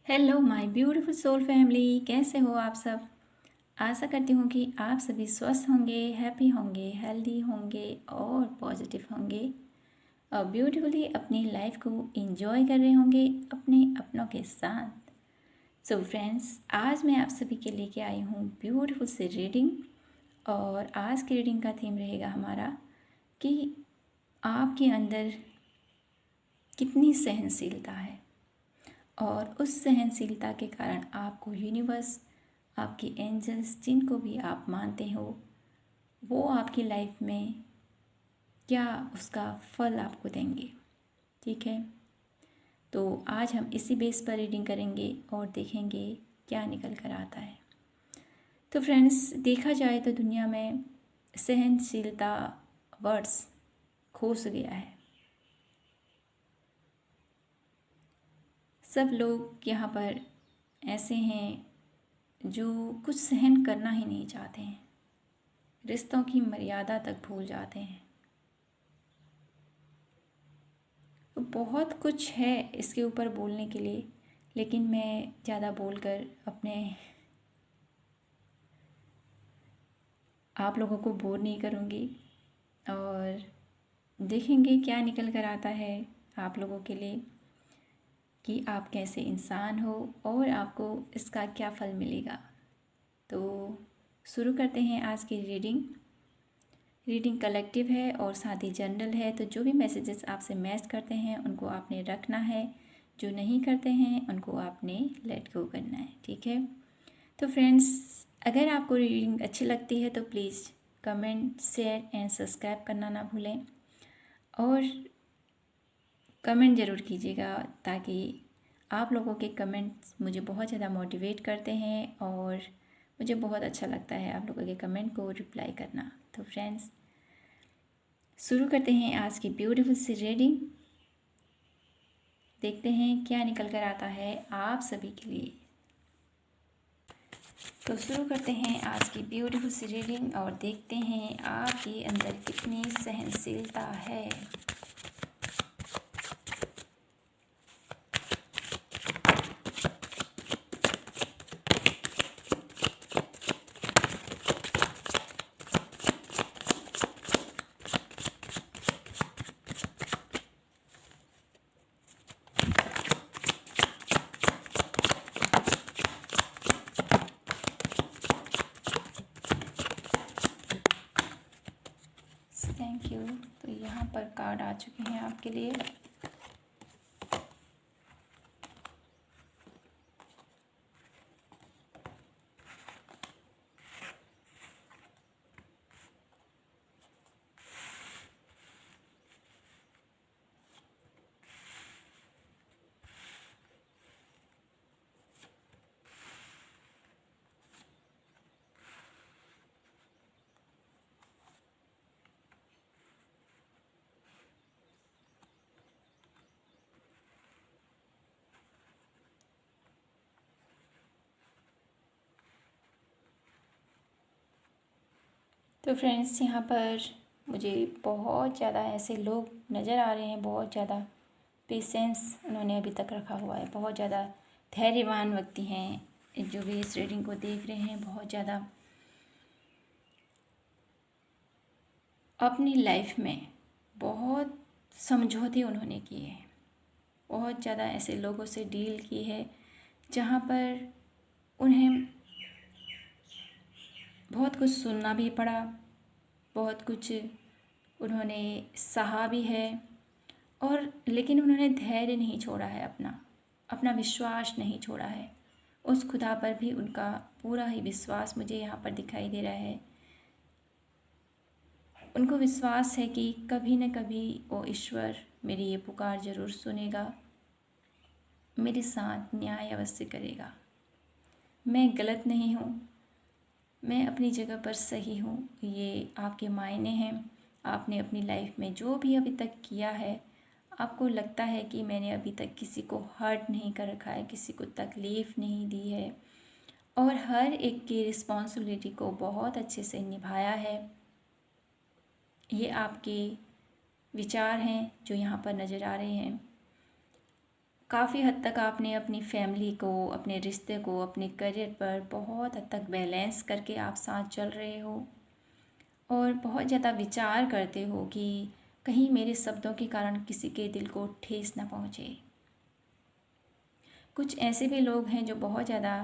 Hello my beautiful soul family, कैसे हो आप सब। आशा करती हूँ कि आप सभी स्वस्थ होंगे, हैप्पी होंगे, हेल्दी होंगे और पॉजिटिव होंगे और ब्यूटीफुली अपनी लाइफ को एंजॉय कर रहे होंगे अपने अपनों के साथ। सो फ्रेंड्स, आज मैं आप सभी के लेके आई हूँ ब्यूटीफुल से रीडिंग। और आज की रीडिंग का थीम रहेगा हमारा कि आपके अंदर कितनी सहनशीलता है और उस सहनशीलता के कारण आपको यूनिवर्स, आपके एंजल्स, जिनको भी आप मानते हो, वो आपकी लाइफ में क्या उसका फल आपको देंगे। ठीक है, तो आज हम इसी बेस पर रीडिंग करेंगे और देखेंगे क्या निकल कर आता है। तो फ्रेंड्स, देखा जाए तो दुनिया में सहनशीलता वर्ड्स खो गया है। सब लोग यहाँ पर ऐसे हैं जो कुछ सहन करना ही नहीं चाहते हैं, रिश्तों की मर्यादा तक भूल जाते हैं। तो बहुत कुछ है इसके ऊपर बोलने के लिए, लेकिन मैं ज़्यादा बोलकर अपने आप लोगों को बोर नहीं करूँगी और देखेंगे क्या निकल कर आता है आप लोगों के लिए कि आप कैसे इंसान हो और आपको इसका क्या फल मिलेगा। तो शुरू करते हैं आज की रीडिंग कलेक्टिव है और साथ ही जनरल है, तो जो भी मैसेजेस आपसे मैच करते हैं उनको आपने रखना है, जो नहीं करते हैं उनको आपने लेट गो करना है। ठीक है, तो फ्रेंड्स, अगर आपको रीडिंग अच्छी लगती है तो please comment, share and subscribe करना ना भूलें और कमेंट ज़रूर कीजिएगा, ताकि आप लोगों के कमेंट्स मुझे बहुत ज़्यादा मोटिवेट करते हैं और मुझे बहुत अच्छा लगता है आप लोगों के कमेंट को रिप्लाई करना। तो फ्रेंड्स, शुरू करते हैं आज की ब्यूटीफुल सी रीडिंग। देखते हैं क्या निकल कर आता है आप सभी के लिए। तो शुरू करते हैं आज की ब्यूटीफुल सी रीडिंग और देखते हैं आपके अंदर कितनी सहनशीलता है। Thank you. तो यहाँ पर कार्ड आ चुके हैं आपके लिए। तो फ्रेंड्स, यहाँ पर मुझे बहुत ज़्यादा ऐसे लोग नज़र आ रहे हैं, बहुत ज़्यादा पेशेंस उन्होंने अभी तक रखा हुआ है, बहुत ज़्यादा धैर्यवान व्यक्ति हैं जो भी इस रीडिंग को देख रहे हैं। बहुत ज़्यादा अपनी लाइफ में बहुत समझौते उन्होंने किए हैं, बहुत ज़्यादा ऐसे लोगों से डील की है जहाँ पर उन्हें बहुत कुछ सुनना भी पड़ा, बहुत कुछ उन्होंने सहा भी है, और लेकिन उन्होंने धैर्य नहीं छोड़ा है, अपना विश्वास नहीं छोड़ा है। उस खुदा पर भी उनका पूरा ही विश्वास मुझे यहाँ पर दिखाई दे रहा है। उनको विश्वास है कि कभी न कभी वो ईश्वर मेरी ये पुकार ज़रूर सुनेगा, मेरे साथ न्याय अवश्य करेगा। मैं गलत नहीं हूँ, मैं अपनी जगह पर सही हूँ, ये आपके मायने हैं। आपने अपनी लाइफ में जो भी अभी तक किया है, आपको लगता है कि मैंने अभी तक किसी को हर्ट नहीं कर रखा है, किसी को तकलीफ़ नहीं दी है और हर एक की रिस्पॉन्सिबिलिटी को बहुत अच्छे से निभाया है। ये आपके विचार हैं जो यहाँ पर नज़र आ रहे हैं। काफ़ी हद तक आपने अपनी फैमिली को, अपने रिश्ते को, अपने करियर पर बहुत हद तक बैलेंस करके आप साथ चल रहे हो और बहुत ज़्यादा विचार करते हो कि कहीं मेरे शब्दों के कारण किसी के दिल को ठेस ना पहुँचे। कुछ ऐसे भी लोग हैं जो बहुत ज़्यादा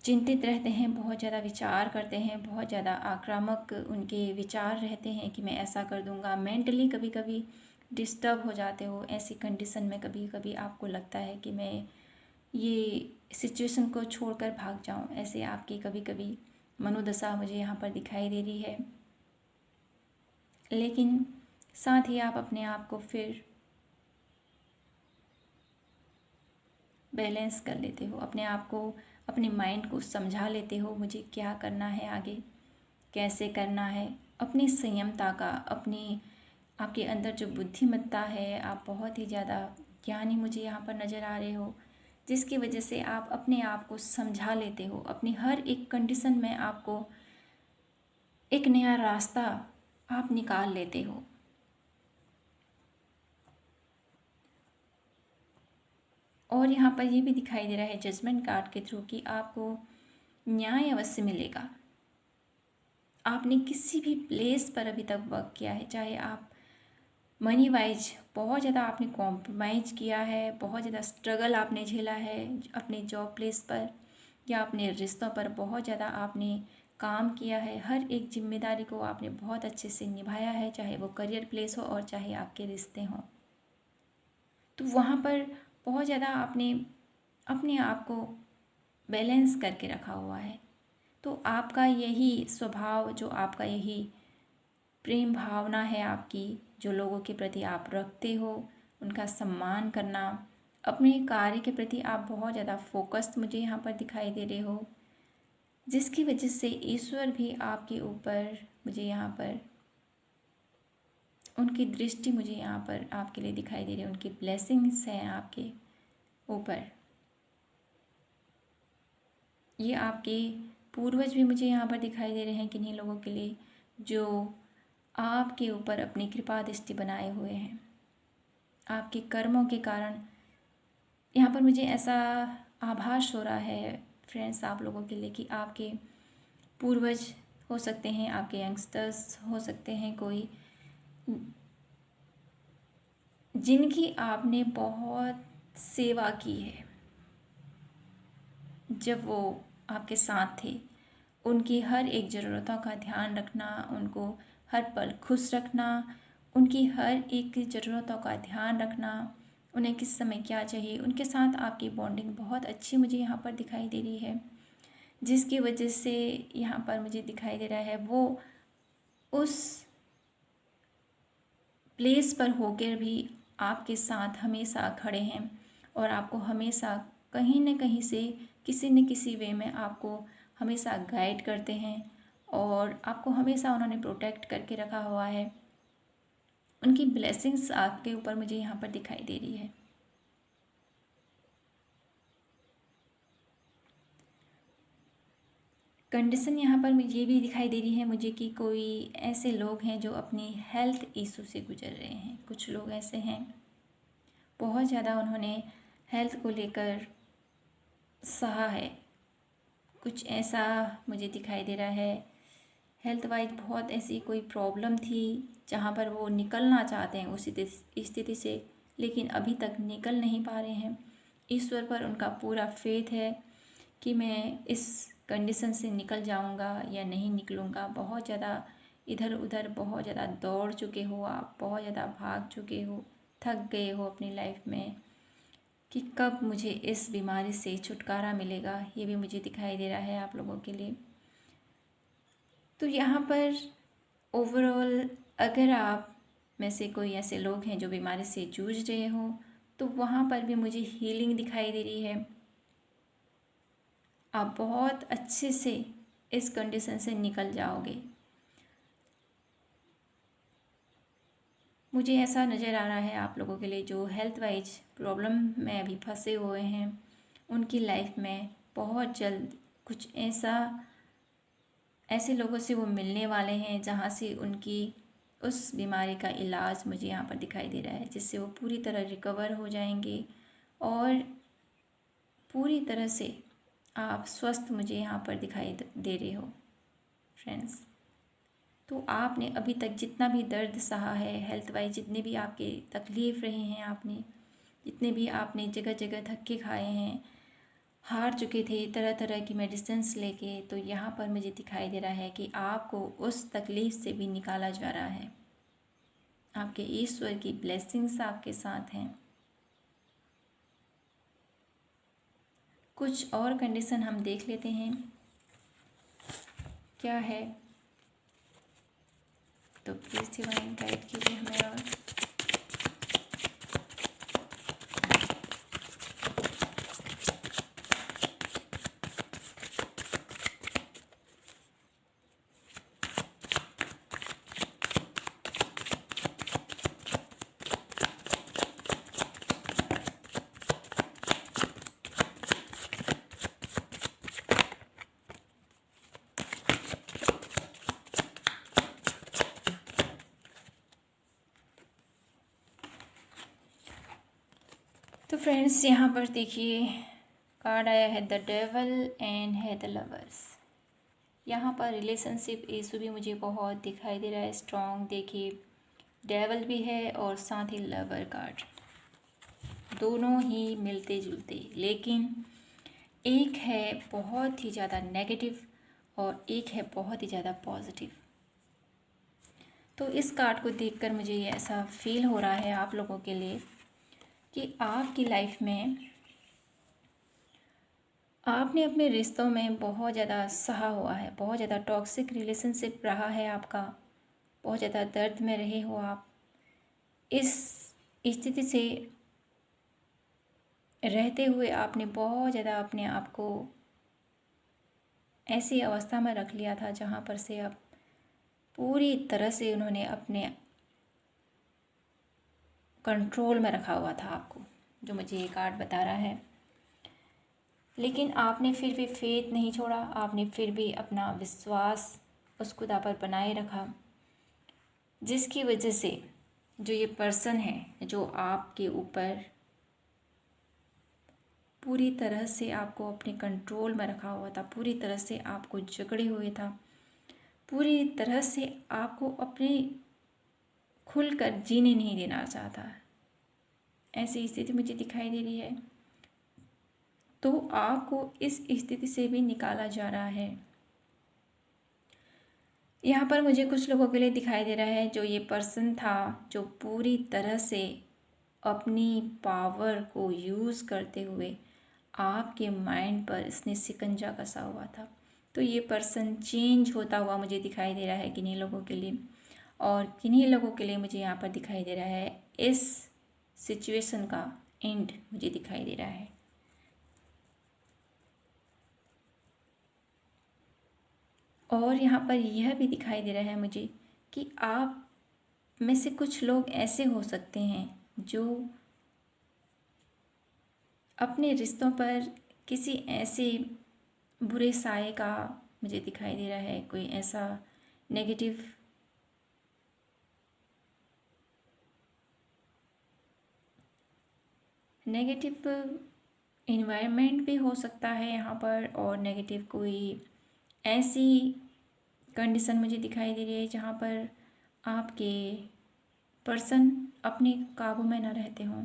चिंतित रहते हैं, बहुत ज़्यादा विचार करते हैं, बहुत ज़्यादा आक्रामक उनके विचार रहते हैं कि मैं ऐसा कर दूंगा। मेंटली कभी कभी डिस्टर्ब हो जाते हो। ऐसी कंडीशन में कभी कभी आपको लगता है कि मैं ये सिचुएशन को छोड़कर भाग जाऊं। ऐसे आपकी कभी कभी मनोदशा मुझे यहाँ पर दिखाई दे रही है। लेकिन साथ ही आप अपने आप को फिर बैलेंस कर लेते हो, अपने आप को, अपने माइंड को समझा लेते हो मुझे क्या करना है, आगे कैसे करना है। अपनी संयमता का, अपनी आपके अंदर जो बुद्धिमत्ता है, आप बहुत ही ज़्यादा ज्ञानी मुझे यहाँ पर नज़र आ रहे हो, जिसकी वजह से आप अपने आप को समझा लेते हो। अपनी हर एक कंडीशन में आपको एक नया रास्ता आप निकाल लेते हो। और यहाँ पर ये भी दिखाई दे रहा है जजमेंट कार्ड के थ्रू कि आपको न्याय अवश्य मिलेगा। आपने किसी भी प्लेस पर अभी तक वर्क किया है, चाहे आप मनी वाइज बहुत ज़्यादा आपने कॉम्प्रोमाइज़ किया है, बहुत ज़्यादा स्ट्रगल आपने झेला है अपने जॉब प्लेस पर या अपने रिश्तों पर, बहुत ज़्यादा आपने काम किया है। हर एक जिम्मेदारी को आपने बहुत अच्छे से निभाया है, चाहे वो करियर प्लेस हो और चाहे आपके रिश्ते हों। तो वहाँ पर बहुत ज़्यादा आपने अपने आप को बैलेंस करके रखा हुआ है। तो आपका यही स्वभाव, जो आपका यही प्रेम भावना है आपकी, जो लोगों के प्रति आप रखते हो, उनका सम्मान करना, अपने कार्य के प्रति आप बहुत ज़्यादा फोकस्ड मुझे यहाँ पर दिखाई दे रहे हो, जिसकी वजह से ईश्वर भी आपके ऊपर मुझे यहाँ पर, उनकी दृष्टि मुझे यहाँ पर आपके लिए दिखाई दे रही है, उनकी ब्लेसिंग्स हैं आपके ऊपर। ये आपके पूर्वज भी मुझे यहाँ पर दिखाई दे रहे हैं किन्हीं लोगों के लिए, जो आपके ऊपर अपनी कृपा दृष्टि बनाए हुए हैं। आपके कर्मों के कारण यहाँ पर मुझे ऐसा आभास हो रहा है फ्रेंड्स आप लोगों के लिए कि आपके पूर्वज हो सकते हैं, आपके यंगस्टर्स हो सकते हैं, कोई जिनकी आपने बहुत सेवा की है जब वो आपके साथ थे। उनकी हर एक ज़रूरतों का ध्यान रखना, उनको हर पल खुश रखना, उनकी हर एक ज़रूरतों का ध्यान रखना, उन्हें किस समय क्या चाहिए, उनके साथ आपकी बॉन्डिंग बहुत अच्छी मुझे यहाँ पर दिखाई दे रही है, जिसकी वजह से यहाँ पर मुझे दिखाई दे रहा है वो उस प्लेस पर होकर भी आपके साथ हमेशा खड़े हैं और आपको हमेशा कहीं न कहीं से, किसी न किसी वे में आपको हमेशा गाइड करते हैं और आपको हमेशा उन्होंने प्रोटेक्ट करके रखा हुआ है। उनकी ब्लेसिंग्स आपके ऊपर मुझे यहाँ पर दिखाई दे रही है। कंडीशन यहाँ पर मुझे ये भी दिखाई दे रही है मुझे कि कोई ऐसे लोग हैं जो अपनी हेल्थ इशू से गुजर रहे हैं। कुछ लोग ऐसे हैं, बहुत ज़्यादा उन्होंने हेल्थ को लेकर सहा है। कुछ ऐसा मुझे दिखाई दे रहा है, हेल्थ वाइज बहुत ऐसी कोई प्रॉब्लम थी जहाँ पर वो निकलना चाहते हैं उस स्थिति से, लेकिन अभी तक निकल नहीं पा रहे हैं। ईश्वर पर उनका पूरा फेथ है कि मैं इस कंडीशन से निकल जाऊंगा या नहीं निकलूंगा। बहुत ज़्यादा इधर उधर बहुत ज़्यादा दौड़ चुके हो आप, बहुत ज़्यादा भाग चुके हो, थक गए हो अपनी लाइफ में कि कब मुझे इस बीमारी से छुटकारा मिलेगा, ये भी मुझे दिखाई दे रहा है आप लोगों के लिए। तो यहाँ पर ओवरऑल अगर आप में से कोई ऐसे लोग हैं जो बीमारी से जूझ रहे हो, तो वहाँ पर भी मुझे हीलिंग दिखाई दे रही है। आप बहुत अच्छे से इस कंडीशन से निकल जाओगे। मुझे ऐसा नज़र आ रहा है आप लोगों के लिए जो हेल्थ वाइज प्रॉब्लम में अभी फंसे हुए हैं, उनकी लाइफ में बहुत जल्द कुछ ऐसे लोगों से वो मिलने वाले हैं जहाँ से उनकी उस बीमारी का इलाज मुझे यहाँ पर दिखाई दे रहा है, जिससे वो पूरी तरह रिकवर हो जाएंगे और पूरी तरह से आप स्वस्थ मुझे यहाँ पर दिखाई दे रहे हो फ्रेंड्स। तो आपने अभी तक जितना भी दर्द सहा है, हेल्थ वाइज जितने भी आपके तकलीफ़ रहे हैं, आपने जितने भी आपने जगह जगह धक्के खाए हैं, हार चुके थे तरह तरह की मेडिसिन्स लेके, तो यहाँ पर मुझे दिखाई दे रहा है कि आपको उस तकलीफ़ से भी निकाला जा रहा है। आपके ईश्वर की ब्लेसिंग्स आपके साथ हैं। कुछ और कंडीशन हम देख लेते हैं क्या है, तो प्लीज़ डिवाइन गाइड कीजिए हमें। और तो फ्रेंड्स यहाँ पर देखिए कार्ड आया है द डेवल एंड है द लवर्स। यहाँ पर रिलेशनशिप इशू भी मुझे बहुत दिखाई दे रहा है स्ट्रॉन्ग। देखिए डेवल भी है और साथ ही लवर कार्ड, दोनों ही मिलते जुलते, लेकिन एक है बहुत ही ज़्यादा नेगेटिव और एक है बहुत ही ज़्यादा पॉजिटिव। तो इस कार्ड को देखकर मुझे ये ऐसा फील हो रहा है आप लोगों के लिए कि आपकी लाइफ में आपने अपने रिश्तों में बहुत ज़्यादा सहा हुआ है, बहुत ज़्यादा टॉक्सिक रिलेशनशिप रहा है आपका, बहुत ज़्यादा दर्द में रहे हो आप। इस स्थिति से रहते हुए आपने बहुत ज़्यादा अपने आप को ऐसी अवस्था में रख लिया था जहाँ पर से आप पूरी तरह से उन्होंने अपने कंट्रोल में रखा हुआ था आपको, जो मुझे ये कार्ड बता रहा है। लेकिन आपने फिर भी फेथ नहीं छोड़ा, आपने फिर भी अपना विश्वास उस खुदा पर बनाए रखा, जिसकी वजह से जो ये पर्सन है जो आपके ऊपर पूरी तरह से आपको अपने कंट्रोल में रखा हुआ था, पूरी तरह से आपको जकड़े हुए था, पूरी तरह से आपको अपने खुलकर जीने नहीं देना चाहता, ऐसी स्थिति मुझे दिखाई दे रही है। तो आपको इस स्थिति से भी निकाला जा रहा है। यहाँ पर मुझे कुछ लोगों के लिए दिखाई दे रहा है जो ये पर्सन था जो पूरी तरह से अपनी पावर को यूज़ करते हुए आपके माइंड पर इसने शिकंजा कसा हुआ था। तो ये पर्सन चेंज होता हुआ मुझे दिखाई दे रहा है किन्हीं लोगों के लिए, और किन्हीं लोगों के लिए मुझे यहाँ पर दिखाई दे रहा है इस सिचुएशन का एंड मुझे दिखाई दे रहा है। और यहाँ पर यह भी दिखाई दे रहा है मुझे कि आप में से कुछ लोग ऐसे हो सकते हैं जो अपने रिश्तों पर किसी ऐसे बुरे साए का मुझे दिखाई दे रहा है, कोई ऐसा नेगेटिव इन्वायरमेंट भी हो सकता है यहाँ पर, और नेगेटिव कोई ऐसी कंडीशन मुझे दिखाई दे रही है जहाँ पर आपके पर्सन अपने काबू में ना रहते हों।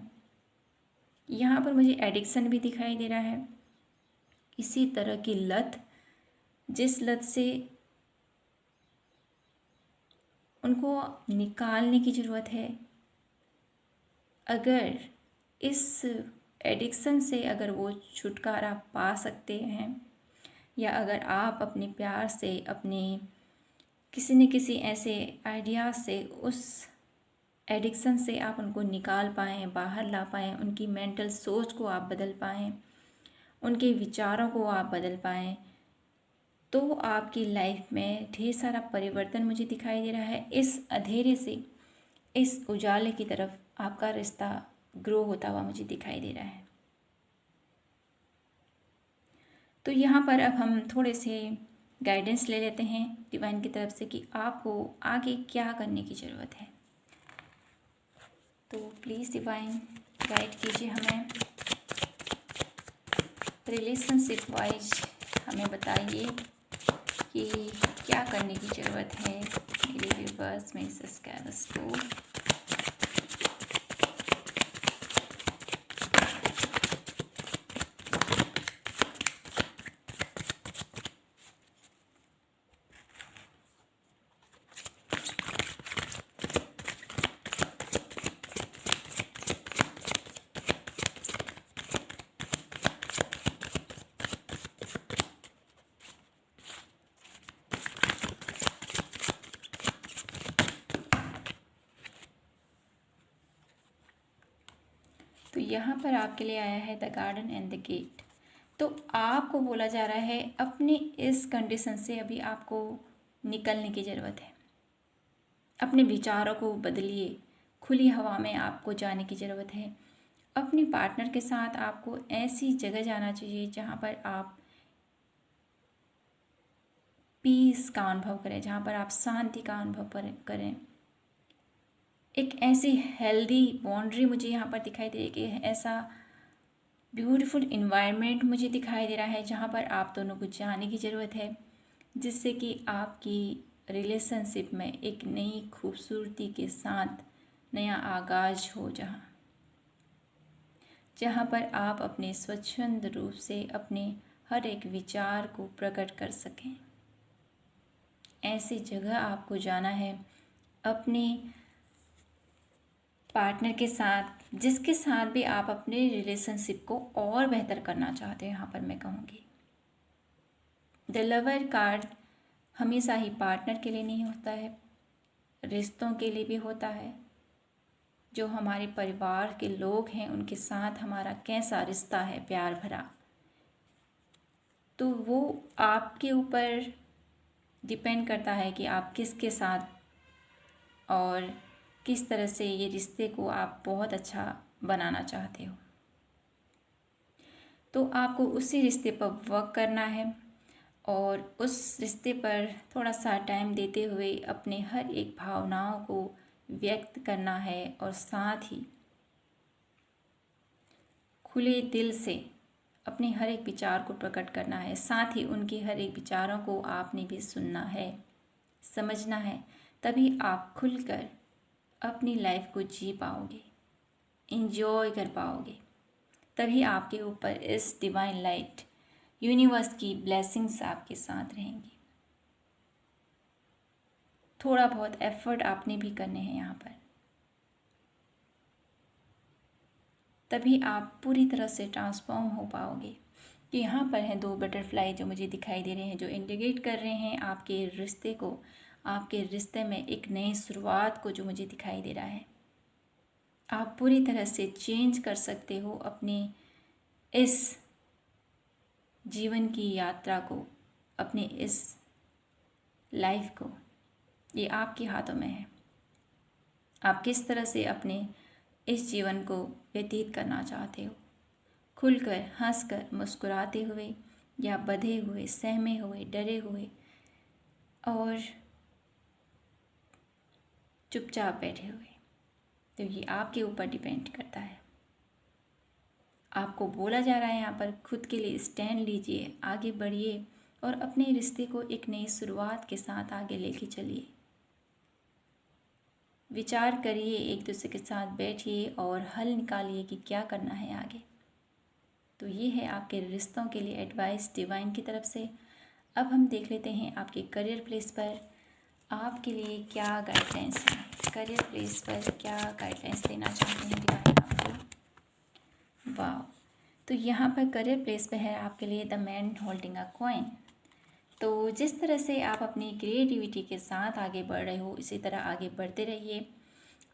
यहाँ पर मुझे एडिक्शन भी दिखाई दे रहा है, इसी तरह की लत, जिस लत से उनको निकालने की ज़रूरत है। अगर इस एडिक्शन से अगर वो छुटकारा पा सकते हैं, या अगर आप अपने प्यार से अपने किसी न किसी ऐसे आइडिया से उस एडिक्शन से आप उनको निकाल पाएँ, बाहर ला पाएँ, उनकी मेंटल सोच को आप बदल पाएँ, उनके विचारों को आप बदल पाएँ, तो आपकी लाइफ में ढेर सारा परिवर्तन मुझे दिखाई दे रहा है। इस अंधेरे से इस उजाले की तरफ आपका रिश्ता ग्रो होता हुआ मुझे दिखाई दे रहा है। तो यहाँ पर अब हम थोड़े से गाइडेंस ले लेते हैं डिवाइन की तरफ से कि आपको आगे क्या करने की ज़रूरत है। तो प्लीज़ डिवाइन गाइड कीजिए हमें, रिलेशनशिप वाइज हमें बताइए कि क्या करने की ज़रूरत है मेरे व्यूअर्स में सब्सक्राइबर्स को। तो यहाँ पर आपके लिए आया है the garden and the gate. तो आपको बोला जा रहा है अपनी इस कंडीशन से अभी आपको निकलने की ज़रूरत है। अपने विचारों को बदलिए, खुली हवा में आपको जाने की ज़रूरत है। अपने पार्टनर के साथ आपको ऐसी जगह जाना चाहिए जहाँ पर आप पीस का अनुभव करें, जहाँ पर आप शांति का अनुभव करें। एक ऐसी हेल्दी बाउंड्री मुझे यहाँ पर दिखाई दे रही है कि ऐसा ब्यूटीफुल इन्वायरमेंट मुझे दिखाई दे रहा है जहाँ पर आप दोनों को जाने की ज़रूरत है, जिससे कि आपकी रिलेशनशिप में एक नई खूबसूरती के साथ नया आगाज हो, जहाँ पर आप अपने स्वच्छंद रूप से अपने हर एक विचार को प्रकट कर सकें। ऐसी जगह आपको जाना है अपने पार्टनर के साथ, जिसके साथ भी आप अपने रिलेशनशिप को और बेहतर करना चाहते हैं। यहाँ पर मैं कहूँगी द लवर कार्ड हमेशा ही पार्टनर के लिए नहीं होता है, रिश्तों के लिए भी होता है। जो हमारे परिवार के लोग हैं उनके साथ हमारा कैसा रिश्ता है, प्यार भरा, तो वो आपके ऊपर डिपेंड करता है कि आप किसके साथ और किस तरह से ये रिश्ते को आप बहुत अच्छा बनाना चाहते हो। तो आपको उसी रिश्ते पर वर्क करना है और उस रिश्ते पर थोड़ा सा टाइम देते हुए अपने हर एक भावनाओं को व्यक्त करना है और साथ ही खुले दिल से अपने हर एक विचार को प्रकट करना है। साथ ही उनके हर एक विचारों को आपने भी सुनना है, समझना है, तभी आप खुलकर अपनी लाइफ को जी पाओगे, एंजॉय कर पाओगे। तभी आपके ऊपर इस डिवाइन लाइट यूनिवर्स की ब्लेसिंग्स आपके साथ रहेंगी। थोड़ा बहुत एफर्ट आपने भी करने हैं यहाँ पर, तभी आप पूरी तरह से ट्रांसफॉर्म हो पाओगे। तो यहाँ पर हैं 2 बटरफ्लाई जो मुझे दिखाई दे रहे हैं, जो इंडिकेट कर रहे हैं आपके रिश्ते को, आपके रिश्ते में एक नई शुरुआत को, जो मुझे दिखाई दे रहा है। आप पूरी तरह से चेंज कर सकते हो अपनी इस जीवन की यात्रा को, अपने इस लाइफ को। ये आपके हाथों में है, आप किस तरह से अपने इस जीवन को व्यतीत करना चाहते हो। खुलकर, हंसकर, मुस्कुराते हुए या बंधे हुए, सहमे हुए, डरे हुए और चुपचाप बैठे हुए। तो ये आपके ऊपर डिपेंड करता है। आपको बोला जा रहा है यहाँ पर खुद के लिए स्टैंड लीजिए, आगे बढ़िए और अपने रिश्ते को एक नई शुरुआत के साथ आगे लेके चलिए। विचार करिए, एक दूसरे के साथ बैठिए और हल निकालिए कि क्या करना है आगे। तो ये है आपके रिश्तों के लिए एडवाइस डिवाइन की तरफ से। अब हम देख लेते हैं आपके करियर प्लेस पर आपके लिए क्या गाइडलाइंस है। करियर प्लेस पर क्या गाइडलाइंस देना चाहते हैं डिवाइन आपको। वाह, तो यहाँ पर करियर प्लेस पे है आपके लिए the man holding a coin. तो जिस तरह से आप अपनी क्रिएटिविटी के साथ आगे बढ़ रहे हो, इसी तरह आगे बढ़ते रहिए,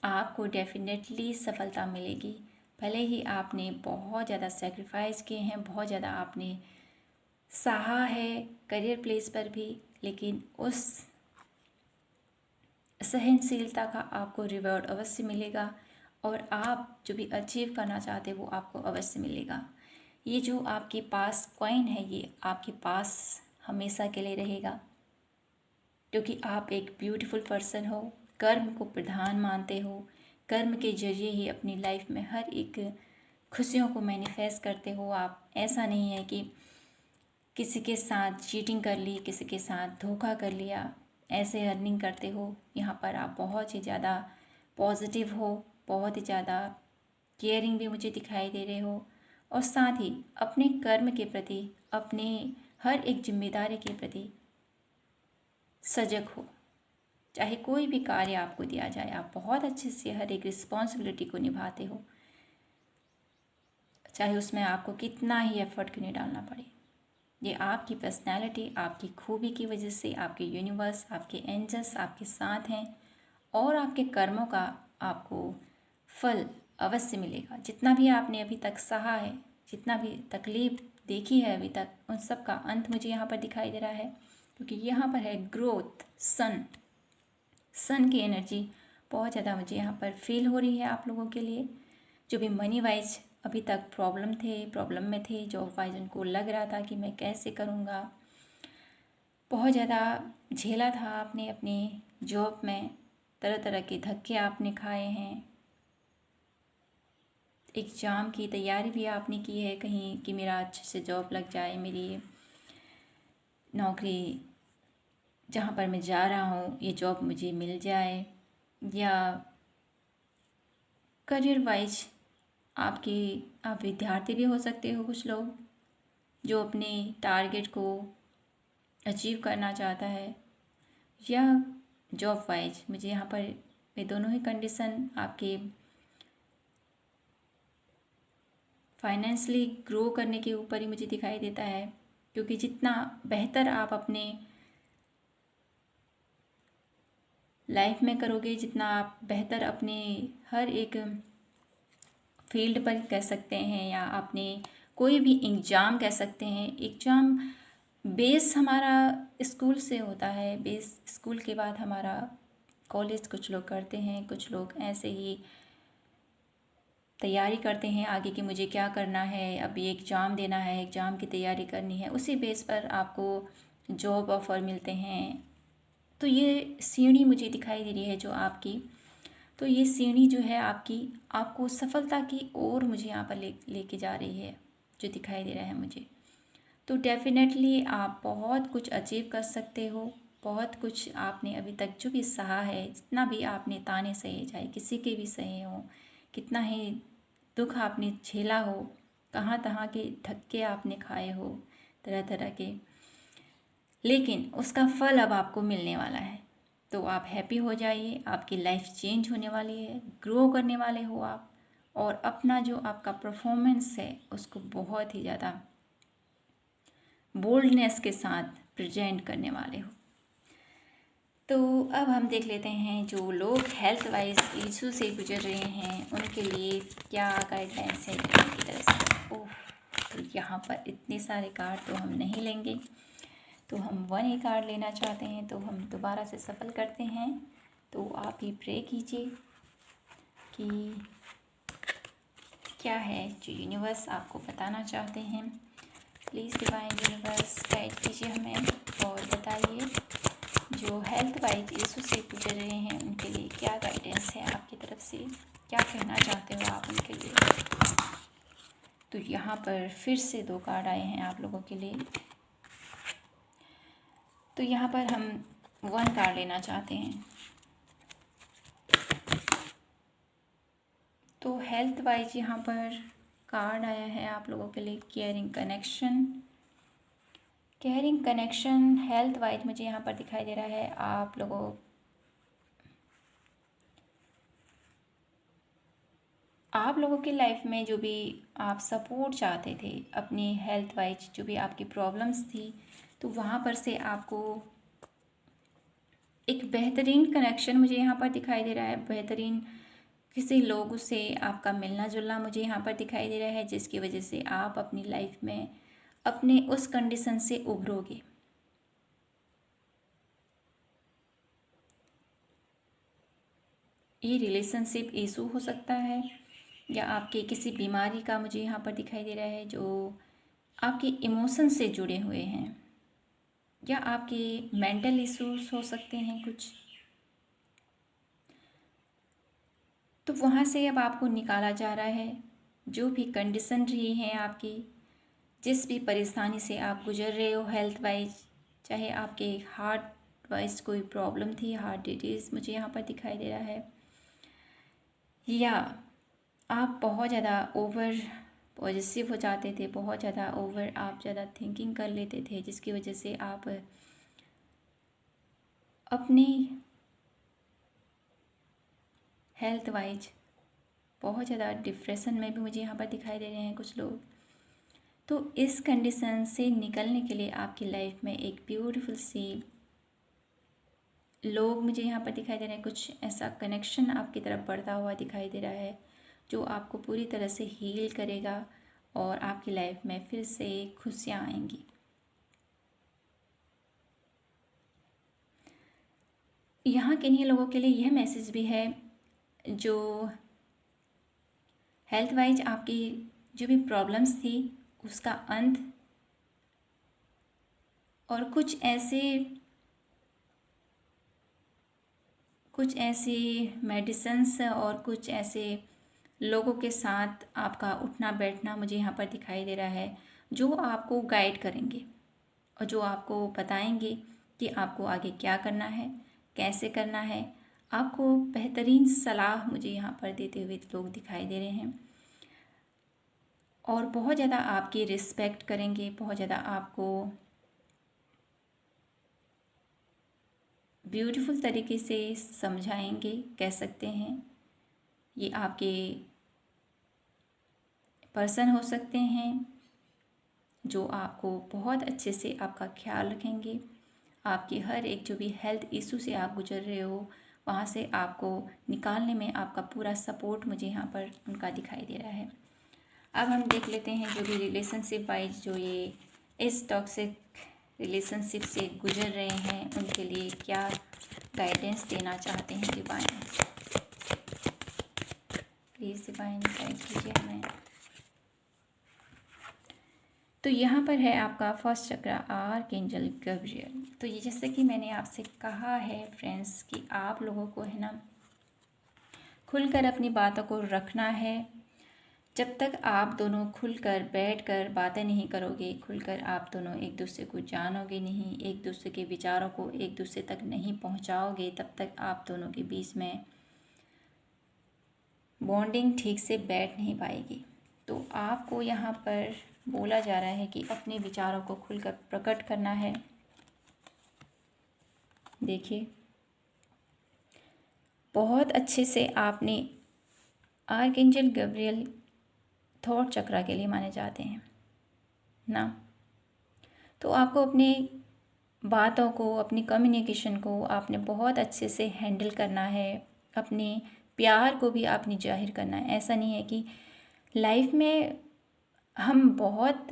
आपको डेफिनेटली सफलता मिलेगी। भले ही आपने बहुत ज़्यादा सेक्रीफाइस किए हैं, बहुत ज़्यादा आपने सहा है करियर प्लेस पर भी, लेकिन उस सहनशीलता का आपको रिवॉर्ड अवश्य मिलेगा और आप जो भी अचीव करना चाहते हैं वो आपको अवश्य मिलेगा। ये जो आपके पास कॉइन है, ये आपके पास हमेशा के लिए रहेगा, क्योंकि आप एक ब्यूटीफुल पर्सन हो, कर्म को प्रधान मानते हो, कर्म के जरिए ही अपनी लाइफ में हर एक खुशियों को मैनिफेस्ट करते हो आप। ऐसा नहीं है कि किसी के साथ चीटिंग कर ली, किसी के साथ धोखा कर लिया, ऐसे अर्निंग करते हो। यहाँ पर आप बहुत ही ज़्यादा पॉजिटिव हो, बहुत ही ज़्यादा केयरिंग भी मुझे दिखाई दे रहे हो, और साथ ही अपने कर्म के प्रति, अपने हर एक जिम्मेदारी के प्रति सजग हो। चाहे कोई भी कार्य आपको दिया जाए, आप बहुत अच्छे से हर एक रिस्पॉन्सिबिलिटी को निभाते हो, चाहे उसमें आपको कितना ही एफर्ट क्यों नहीं डालना पड़े। ये आपकी पर्सनैलिटी, आपकी खूबी की वजह से आपके यूनिवर्स, आपके एंजल्स आपके साथ हैं, और आपके कर्मों का आपको फल अवश्य मिलेगा। जितना भी आपने अभी तक सहा है, जितना भी तकलीफ देखी है अभी तक, उन सब का अंत मुझे यहाँ पर दिखाई दे रहा है, क्योंकि यहाँ पर है ग्रोथ। सन की एनर्जी बहुत ज़्यादा मुझे यहाँ पर फील हो रही है आप लोगों के लिए। जो भी मनी वाइज अभी तक प्रॉब्लम में थे, जॉब वाइज उनको लग रहा था कि मैं कैसे करूँगा, बहुत ज़्यादा झेला था आपने अपनी जॉब में, तरह तरह के धक्के आपने खाए हैं, एग्ज़ाम की तैयारी भी आपने की है कहीं कि मेरा अच्छे से जॉब लग जाए, मेरी नौकरी जहाँ पर मैं जा रहा हूँ ये जॉब मुझे मिल जाए, या करियर वाइज आप विद्यार्थी भी हो सकते हो, कुछ लोग जो अपने टारगेट को अचीव करना चाहता है, या जॉब वाइज मुझे यहाँ पर ये दोनों ही कंडीशन आपके फाइनेंशियली ग्रो करने के ऊपर ही मुझे दिखाई देता है। क्योंकि जितना बेहतर आप अपने लाइफ में करोगे, जितना आप बेहतर अपने हर एक फील्ड पर कह सकते हैं, या आपने कोई भी एग्ज़ाम कह सकते हैं, एग्ज़ाम बेस हमारा स्कूल से होता है, बेस स्कूल के बाद हमारा कॉलेज कुछ लोग करते हैं, कुछ लोग ऐसे ही तैयारी करते हैं आगे कि मुझे क्या करना है, अभी एग्ज़ाम देना है, एग्ज़ाम की तैयारी करनी है, उसी बेस पर आपको जॉब ऑफ़र मिलते हैं। तो ये सीढ़ी मुझे दिखाई दे रही है जो आपकी, तो ये सीढ़ी जो है आपकी, आपको सफलता की ओर मुझे यहाँ पर लेके जा रही है, जो दिखाई दे रहा है मुझे। तो डेफिनेटली आप बहुत कुछ अचीव कर सकते हो। बहुत कुछ आपने अभी तक जो भी सहा है, जितना भी आपने ताने सहे, चाहे किसी के भी सहे हो, कितना ही दुख आपने झेला हो, कहाँ तहाँ के धक्के आपने खाए हो तरह तरह के, लेकिन उसका फल अब आपको मिलने वाला है। तो आप हैप्पी हो जाइए, आपकी लाइफ चेंज होने वाली है, ग्रो करने वाले हो आप, और अपना जो आपका परफॉर्मेंस है उसको बहुत ही ज़्यादा बोल्डनेस के साथ प्रेजेंट करने वाले हो। तो अब हम देख लेते हैं जो लोग हेल्थ वाइज इशू से गुजर रहे हैं उनके लिए क्या गाइडलाइंस है उनकी तरफ से। ओह, तो यहाँ पर इतने सारे कार्ड तो हम नहीं लेंगे, तो हम 1 ही कार्ड लेना चाहते हैं, तो हम दोबारा से सफल करते हैं। तो आप ही प्रे कीजिए कि क्या है जो यूनिवर्स आपको बताना चाहते हैं। प्लीज़ डिवाइन यूनिवर्स गाइड कीजिए हमें, और बताइए जो हेल्थ वाइज इशू से गुजर रहे हैं उनके लिए क्या गाइडेंस है आपकी तरफ से, क्या कहना चाहते हो आप उनके लिए। तो यहाँ पर फिर से 2 कार्ड आए हैं आप लोगों के लिए। तो यहाँ पर हम 1 कार्ड लेना चाहते हैं। तो हेल्थ वाइज यहाँ पर कार्ड आया है आप लोगों के लिए caring connection. Caring connection health wise मुझे यहाँ पर दिखाई दे रहा है आप लोगों की लाइफ में जो भी आप सपोर्ट चाहते थे अपनी हेल्थ वाइज, जो भी आपकी प्रॉब्लम्स थी, तो वहाँ पर से आपको एक बेहतरीन कनेक्शन मुझे यहाँ पर दिखाई दे रहा है। बेहतरीन किसी लोगों से आपका मिलना जुलना मुझे यहाँ पर दिखाई दे रहा है, जिसकी वजह से आप अपनी लाइफ में अपने उस कंडीशन से उभरोगे। ये रिलेशनशिप इशू हो सकता है, या आपके किसी बीमारी का मुझे यहाँ पर दिखाई दे रहा है जो आपके इमोशन से जुड़े हुए हैं। या आपके मेंटल इश्यूज हो सकते हैं कुछ, तो वहाँ से अब आपको निकाला जा रहा है। जो भी कंडीशन रही है आपकी, जिस भी परेशानी से आप गुजर रहे हो हेल्थ वाइज, चाहे आपके हार्ट वाइज कोई प्रॉब्लम थी, हार्ट डिजीज़ मुझे यहाँ पर दिखाई दे रहा है, या आप बहुत ज़्यादा ओवर पॉजिटिव हो जाते थे, बहुत ज़्यादा ओवर आप ज़्यादा थिंकिंग कर लेते थे, जिसकी वजह से आप अपनी हेल्थ वाइज बहुत ज़्यादा डिप्रेशन में भी मुझे यहाँ पर दिखाई दे रहे हैं कुछ लोग। तो इस कंडीशन से निकलने के लिए आपकी लाइफ में एक ब्यूटीफुल सी लोग मुझे यहाँ पर दिखाई दे रहे हैं, कुछ ऐसा कनेक्शन आपकी तरफ बढ़ता हुआ दिखाई दे रहा है जो आपको पूरी तरह से हील करेगा और आपकी लाइफ में फिर से खुशियाँ आएंगी। यहाँ किन्हीं लोगों के लिए यह मैसेज भी है जो हेल्थ वाइज आपकी जो भी प्रॉब्लम्स थी उसका अंत, और कुछ ऐसी मेडिसिन्स और कुछ ऐसे लोगों के साथ आपका उठना बैठना मुझे यहाँ पर दिखाई दे रहा है जो आपको गाइड करेंगे और जो आपको बताएंगे कि आपको आगे क्या करना है, कैसे करना है। आपको बेहतरीन सलाह मुझे यहाँ पर देते हुए लोग दिखाई दे रहे हैं और बहुत ज़्यादा आपकी रिस्पेक्ट करेंगे, बहुत ज़्यादा आपको ब्यूटीफुल तरीके से समझाएंगे, कह सकते हैं। ये आपके पर्सन हो सकते हैं जो आपको बहुत अच्छे से आपका ख्याल रखेंगे, आपकी हर एक जो भी हेल्थ इशू से आप गुजर रहे हो वहाँ से आपको निकालने में आपका पूरा सपोर्ट मुझे यहाँ पर उनका दिखाई दे रहा है। अब हम देख लेते हैं जो भी रिलेशनशिप वाइज जो ये इस टॉक्सिक रिलेशनशिप से गुजर रहे हैं उनके लिए क्या गाइडेंस देना चाहते हैं डिवाइन। प्लीज़ डिवाइन गाइड कीजिए हमें। तो यहाँ पर है आपका फर्स्ट चक्र आर्कएंजल गब्रियल। तो ये जैसे कि मैंने आपसे कहा है फ्रेंड्स कि आप लोगों को है ना खुलकर अपनी बातों को रखना है। जब तक आप दोनों खुलकर बैठकर बातें नहीं करोगे, खुलकर आप दोनों एक दूसरे को जानोगे नहीं, एक दूसरे के विचारों को एक दूसरे तक नहीं पहुंचाओगे, तब तक आप दोनों के बीच में बॉन्डिंग ठीक से बैठ नहीं पाएगी। तो आपको यहाँ पर बोला जा रहा है कि अपने विचारों को खुलकर प्रकट करना है। देखिए बहुत अच्छे से आपने आर्कएंजल गब्रियल थॉट चक्र के लिए माने जाते हैं ना, तो आपको अपनी बातों को, अपनी कम्युनिकेशन को आपने बहुत अच्छे से हैंडल करना है। अपने प्यार को भी आपने जाहिर करना है। ऐसा नहीं है कि लाइफ में हम बहुत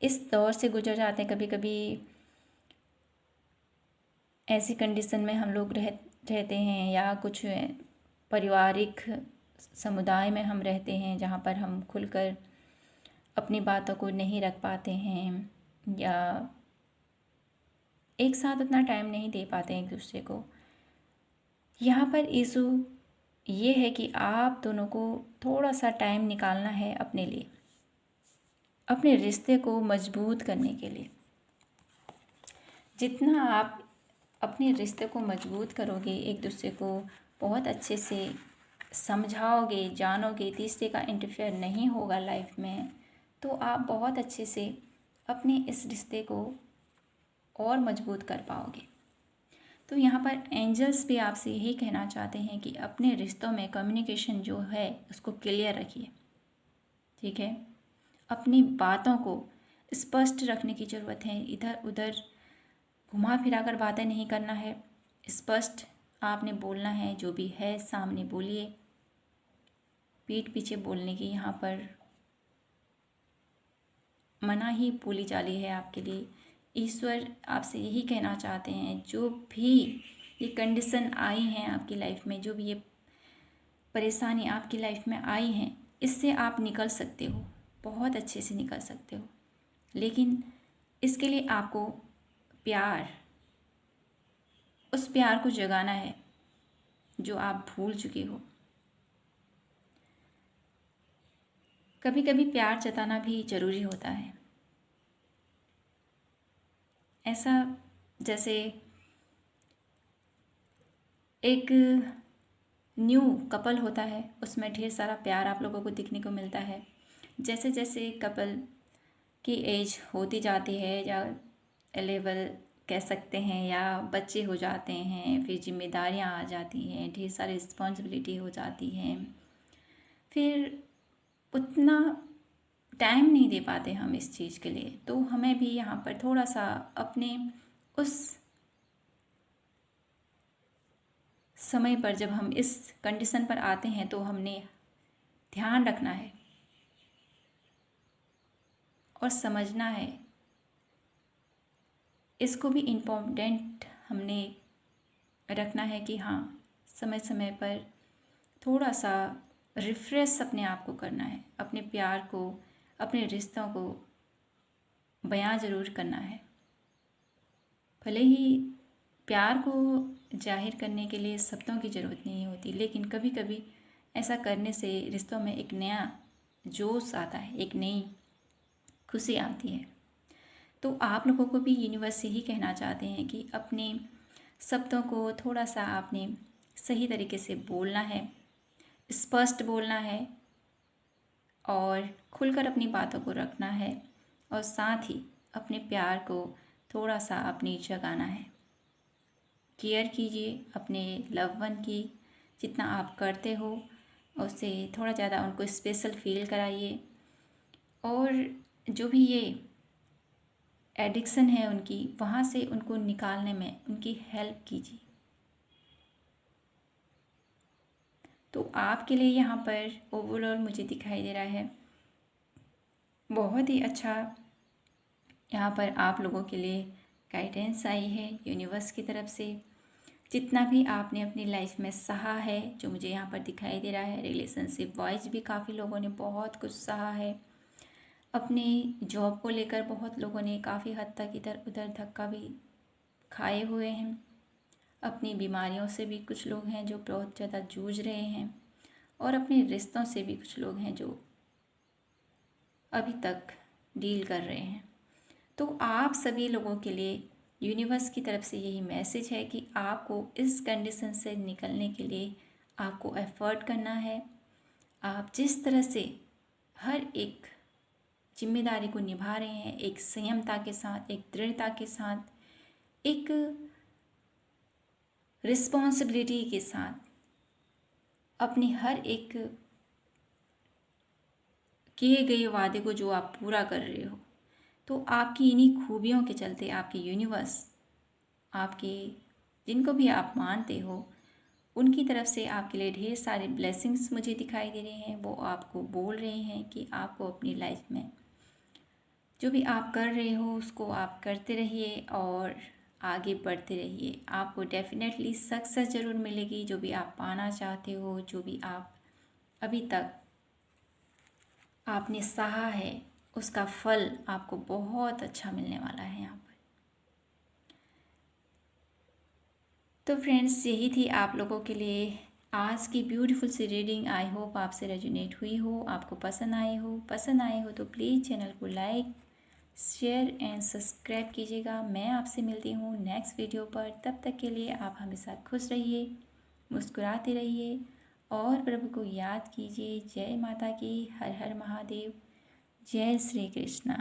इस दौर से गुजर जाते हैं, कभी कभी ऐसी कंडीशन में हम लोग रहते हैं या कुछ पारिवारिक समुदाय में हम रहते हैं जहाँ पर हम खुलकर अपनी बातों को नहीं रख पाते हैं या एक साथ उतना टाइम नहीं दे पाते हैं एक दूसरे को। यहाँ पर इशू ये है कि आप दोनों को थोड़ा सा टाइम निकालना है अपने लिए, अपने रिश्ते को मजबूत करने के लिए। जितना आप अपने रिश्ते को मजबूत करोगे, एक दूसरे को बहुत अच्छे से समझाओगे, जानोगे, तीसरे का इंटरफेयर नहीं होगा लाइफ में, तो आप बहुत अच्छे से अपने इस रिश्ते को और मजबूत कर पाओगे। तो यहाँ पर एंजल्स भी आपसे यही कहना चाहते हैं कि अपने रिश्तों में कम्युनिकेशन जो है उसको क्लियर रखिए, ठीक है। अपनी बातों को स्पष्ट रखने की ज़रूरत है। इधर उधर घुमा फिरा कर बातें नहीं करना है, स्पष्ट आपने बोलना है। जो भी है सामने बोलिए, पीठ पीछे बोलने की यहाँ पर मनाही बोली जा रही है आपके लिए। ईश्वर आपसे यही कहना चाहते हैं, जो भी ये कंडीशन आई हैं आपकी लाइफ में, जो भी ये परेशानी आपकी लाइफ में आई हैं, इससे आप निकल सकते हो, बहुत अच्छे से निकल सकते हो। लेकिन इसके लिए आपको प्यार, उस प्यार को जगाना है जो आप भूल चुके हो। कभी कभी प्यार जताना भी ज़रूरी होता है। ऐसा जैसे एक न्यू कपल होता है, उसमें ढेर सारा प्यार आप लोगों को दिखने को मिलता है। जैसे जैसे कपल की एज होती जाती है, या लेवल कह सकते हैं, या बच्चे हो जाते हैं, फिर जिम्मेदारियां आ जाती हैं, ढेर सारी रिस्पॉन्सिबिलिटी हो जाती हैं, फिर उतना टाइम नहीं दे पाते हम इस चीज़ के लिए। तो हमें भी यहाँ पर थोड़ा सा अपने उस समय पर, जब हम इस कंडीशन पर आते हैं, तो हमने ध्यान रखना है और समझना है। इसको भी इम्पोर्टेंट हमने रखना है कि हाँ, समय समय पर थोड़ा सा रिफ्रेश अपने आप को करना है, अपने प्यार को, अपने रिश्तों को बयां ज़रूर करना है। भले ही प्यार को जाहिर करने के लिए शब्दों की ज़रूरत नहीं होती, लेकिन कभी कभी ऐसा करने से रिश्तों में एक नया जोश आता है, एक नई खुशी आती है। तो आप लोगों को भी यूनिवर्स यही कहना चाहते हैं कि अपने शब्दों को थोड़ा सा आपने सही तरीके से बोलना है, स्पष्ट बोलना है, और खुलकर अपनी बातों को रखना है, और साथ ही अपने प्यार को थोड़ा सा अपनी जगाना है। केयर कीजिए अपने लव वन की, जितना आप करते हो उससे थोड़ा ज़्यादा उनको स्पेशल फील कराइए। और जो भी ये एडिक्शन है उनकी, वहाँ से उनको निकालने में उनकी हेल्प कीजिए। तो आपके लिए यहाँ पर ओवरऑल मुझे दिखाई दे रहा है बहुत ही अच्छा, यहाँ पर आप लोगों के लिए गाइडेंस आई है यूनिवर्स की तरफ से। जितना भी आपने अपनी लाइफ में सहा है, जो मुझे यहाँ पर दिखाई दे रहा है, रिलेशनशिप वाइज भी काफ़ी लोगों ने बहुत कुछ सहा है। अपनी जॉब को लेकर बहुत लोगों ने काफ़ी हद तक इधर उधर धक्का भी खाए हुए हैं। अपनी बीमारियों से भी कुछ लोग हैं जो बहुत ज़्यादा जूझ रहे हैं, और अपने रिश्तों से भी कुछ लोग हैं जो अभी तक डील कर रहे हैं। तो आप सभी लोगों के लिए यूनिवर्स की तरफ से यही मैसेज है कि आपको इस कंडीशन से निकलने के लिए आपको एफर्ट करना है। आप जिस तरह से हर एक जिम्मेदारी को निभा रहे हैं, एक संयमता के साथ, एक दृढ़ता के साथ, एक रिस्पॉन्सिबिलिटी के साथ, अपनी हर एक किए गए वादे को जो आप पूरा कर रहे हो, तो आपकी इन्हीं खूबियों के चलते आपके यूनिवर्स, आपके जिनको भी आप मानते हो, उनकी तरफ से आपके लिए ढेर सारे ब्लेसिंग्स मुझे दिखाई दे रहे हैं। वो आपको बोल रहे हैं कि आपको अपनी लाइफ में जो भी आप कर रहे हो उसको आप करते रहिए और आगे बढ़ते रहिए। आपको डेफिनेटली सक्सेस ज़रूर मिलेगी। जो भी आप पाना चाहते हो, जो भी आप अभी तक आपने सहा है, उसका फल आपको बहुत अच्छा मिलने वाला है यहाँ पर। तो फ्रेंड्स, यही थी आप लोगों के लिए आज की ब्यूटीफुल सी रीडिंग। आई होप आपसे रेजोनेट हुई हो, आपको पसंद आए हो तो प्लीज़ चैनल को लाइक, शेयर एंड सब्सक्राइब कीजिएगा। मैं आपसे मिलती हूँ नेक्स्ट वीडियो पर। तब तक के लिए आप हमेशा खुश रहिए, मुस्कुराते रहिए और प्रभु को याद कीजिए। जय माता की, हर हर महादेव, जय श्री कृष्णा।